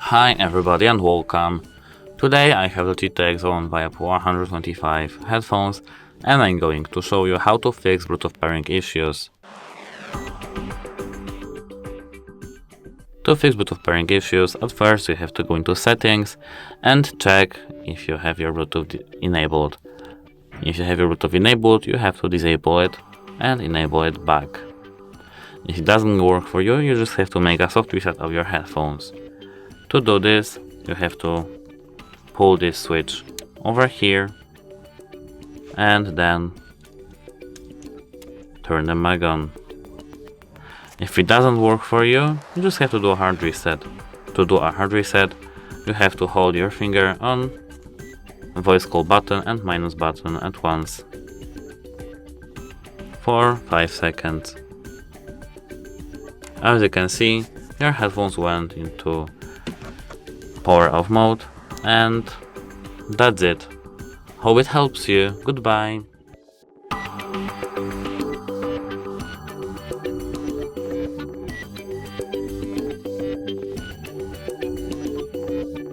Hi everybody and welcome. Today I have the Logitech Zone Vibe 125 headphones and I'm going to show you how to fix Bluetooth pairing issues. To fix Bluetooth pairing issues, at first you have to go into settings and check if you have your Bluetooth enabled. If you have your Bluetooth enabled, you have to disable it and enable it back. If it doesn't work for you, you just have to make a soft reset of your headphones. To do this, you have to pull this switch over here and then turn them back on. If it doesn't work for you, you just have to do a hard reset. To do a hard reset, you have to hold your finger on voice call button and minus button at once for 5 seconds. As you can see, your headphones went into power off mode, and that's it. Hope it helps you. Goodbye.